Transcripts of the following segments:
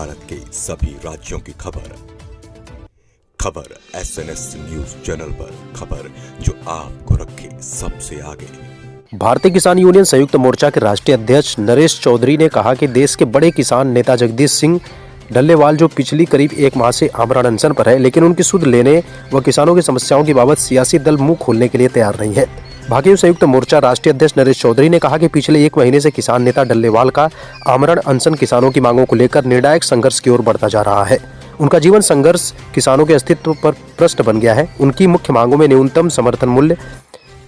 भारत के सभी राज्यों की खबर SNS न्यूज चैनल पर, खबर जो आपको रखे सबसे आगे। भारतीय किसान यूनियन संयुक्त मोर्चा के राष्ट्रीय अध्यक्ष नरेश चौधरी ने कहा कि देश के बड़े किसान नेता जगदीश सिंह डल्लेवाल जो पिछली करीब एक माह से आमरण अनशन पर है, लेकिन उनकी सुध लेने व किसानों की समस्याओं की बाबत सियासी दल मुंह खोलने के लिए तैयार नहीं है। भाकियू संयुक्त मोर्चा राष्ट्रीय अध्यक्ष नरेश चौधरी ने कहा कि पिछले एक महीने से किसान नेता डल्लेवाल का आमरण अनशन किसानों की मांगों को लेकर निर्णायक संघर्ष की ओर बढ़ता जा रहा है। उनका जीवन संघर्ष किसानों के अस्तित्व पर प्रश्न बन गया है। उनकी मुख्य मांगों में न्यूनतम समर्थन मूल्य,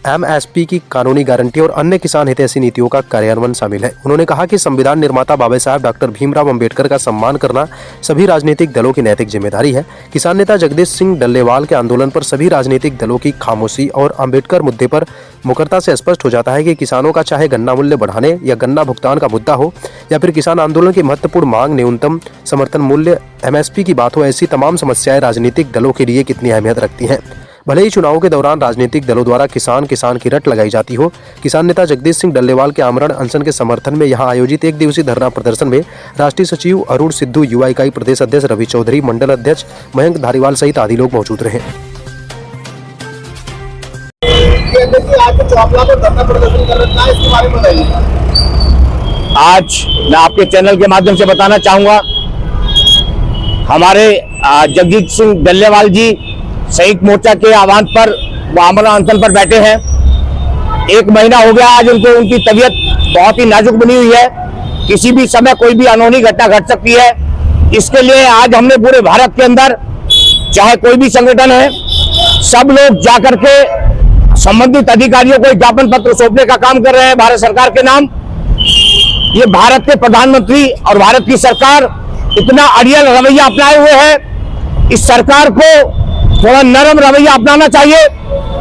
MSP की कानूनी गारंटी और अन्य किसान हितैषी नीतियों का कार्यान्वयन शामिल है। उन्होंने कहा कि संविधान निर्माता बाबा साहब डॉक्टर भीमराव अंबेडकर का सम्मान करना सभी राजनीतिक दलों की नैतिक जिम्मेदारी है। किसान नेता जगदीश सिंह डल्लेवाल के आंदोलन पर सभी राजनीतिक दलों की खामोशी और अंबेडकर मुद्दे पर मुखरता से स्पष्ट हो जाता है कि किसानों का चाहे गन्ना मूल्य बढ़ाने या गन्ना भुगतान का मुद्दा हो या फिर किसान आंदोलन की महत्वपूर्ण मांग न्यूनतम समर्थन मूल्य MSP की बात हो, ऐसी तमाम समस्याएं राजनीतिक दलों के लिए कितनी अहमियत रखती हैं। भले ही चुनावों के दौरान राजनीतिक दलों द्वारा किसान की रट लगाई जाती हो, किसान नेता जगदीश सिंह डल्लेवाल के आमरण अनशन के समर्थन में यहां आयोजित एक दिवसीय धरना प्रदर्शन में राष्ट्रीय सचिव अरुण सिद्धू, युवा इकाई प्रदेश अध्यक्ष रवि चौधरी, मंडल अध्यक्ष मयंक धारीवाल सहित आदि लोग मौजूद रहे। आज मैं आपके चैनल के माध्यम से बताना चाहूंगा, हमारे जगदीश सिंह डल्लेवाल जी संयुक्त मोर्चा के आह्वान पर वो आमरण अनशन पर बैठे हैं। एक महीना हो गया आज उनकी तबीयत बहुत ही नाजुक बनी हुई है। किसी भी समय कोई भी अनहोनी घटना घट सकती है। इसके लिए आज हमने पूरे भारत के अंदर, चाहे कोई भी संगठन है, सब लोग जाकर के संबंधित अधिकारियों को एक ज्ञापन पत्र सौंपने का काम कर रहे हैं भारत सरकार के नाम। ये भारत के प्रधानमंत्री और भारत की सरकार इतना अड़ियल रवैया अपनाए हुए है। इस सरकार को थोड़ा नरम रवैया अपनाना चाहिए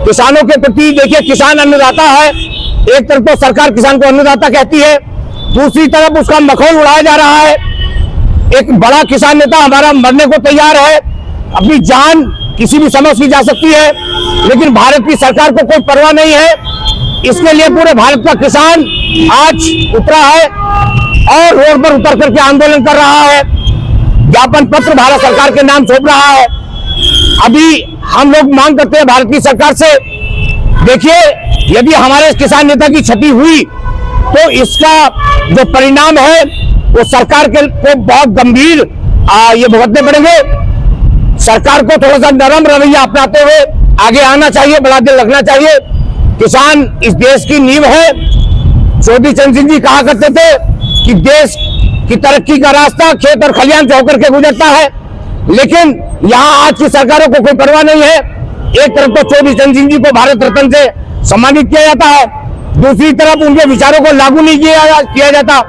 किसानों के प्रति। देखिए, किसान अन्नदाता है। एक तरफ तो सरकार किसान को अन्नदाता कहती है, दूसरी तरफ उसका मखौल उड़ाया जा रहा है। एक बड़ा किसान नेता हमारा मरने को तैयार है, अपनी जान किसी भी समय उसकी जा सकती है, लेकिन भारत की सरकार को कोई परवाह नहीं है। इसके लिए पूरे भारत का किसान आज उतरा है और रोड पर उतर करके आंदोलन कर रहा है, ज्ञापन पत्र भारत सरकार के नाम सौंप रहा है। अभी हम लोग मांग करते हैं भारत की सरकार से, देखिए, यदि हमारे किसान नेता की क्षति हुई तो इसका जो परिणाम है वो सरकार को बहुत गंभीर ये भुगतने पड़ेंगे। सरकार को थोड़ा सा नरम रवैया अपनाते हुए आगे आना चाहिए, बड़ा दिल रखना चाहिए। किसान इस देश की नींव है। चौधरी चरण सिंह जी कहा करते थे कि देश की तरक्की का रास्ता खेत और खलिहान से होकर के गुजरता है, लेकिन यहाँ आज की सरकारों को कोई परवाह नहीं है। एक तरफ तो चौधरी चरण सिंह जी को भारत रत्न से सम्मानित किया जाता है, दूसरी तरफ उनके विचारों को लागू नहीं किया जाता।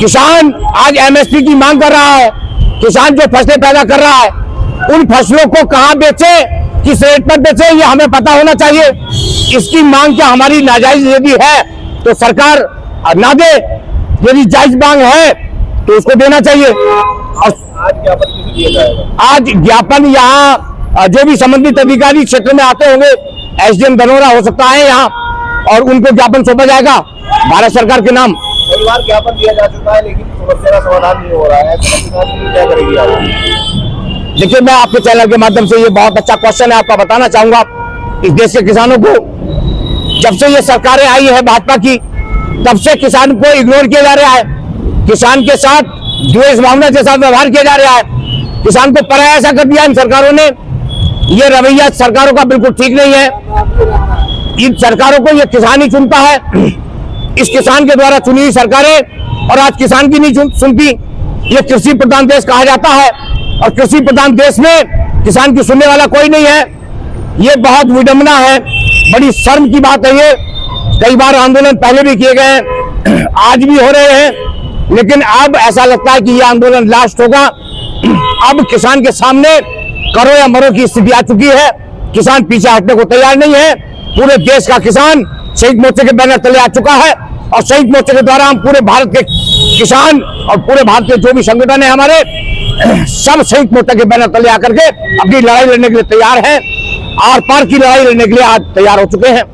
किसान आज MSP की मांग कर रहा है। किसान जो फसलें पैदा कर रहा है, उन फसलों को कहाँ बेचे, किस रेट पर बेचे, ये हमें पता होना चाहिए। इसकी मांग क्या हमारी नाजायज यदि है तो सरकार ना दे, यदि जायज मांग है तो उसको देना चाहिए। आज ज्ञापन यहाँ जो भी संबंधित अधिकारी क्षेत्र में आते होंगे, SDM धनोरा हो सकता है यहाँ, और उनको ज्ञापन सौंपा जाएगा भारत सरकार के नाम। कई बार ज्ञापन दिया जा चुका है, लेकिन समस्या का समाधान नहीं हो रहा है। क्या करेगी आप? देखिए, मैं आपके चैनल के माध्यम से, ये बहुत अच्छा क्वेश्चन है आपका, बताना चाहूंगा। इस देश के किसानों को जब से ये सरकारें आई है भाजपा की, तब से किसान को इग्नोर किया जा रहा है। किसान के साथ द्वेष भावना के साथ व्यवहार किया जा रहा है। किसान को पराया ऐसा कर दिया इन सरकारों ने। ये रवैया सरकारों का बिल्कुल ठीक नहीं है। इन सरकारों को ये किसान ही चुनता है। इस किसान के द्वारा चुनी हुई सरकारें और आज किसान की नहीं सुनती। ये कृषि प्रधान देश कहा जाता है, और कृषि प्रधान देश में किसान की सुनने वाला कोई नहीं है। ये बहुत विडंबना है, बड़ी शर्म की बात है ये। कई बार आंदोलन पहले भी किए गए, आज भी हो रहे हैं, लेकिन अब ऐसा लगता है कि ये आंदोलन लास्ट होगा। अब किसान के सामने करो या मरो की स्थिति आ चुकी है। किसान पीछे हटने को तैयार नहीं है। पूरे देश का किसान संयुक्त मोर्चे के बैनर तले आ चुका है, और संयुक्त मोर्चे के द्वारा हम पूरे भारत के किसान और पूरे भारत के जो भी संगठन है हमारे, सब संयुक्त मोर्चा के बैनर तले आकर के अपनी लड़ाई लड़ने के लिए तैयार हैं। आर पार की लड़ाई लड़ने के लिए आज तैयार हो चुके हैं।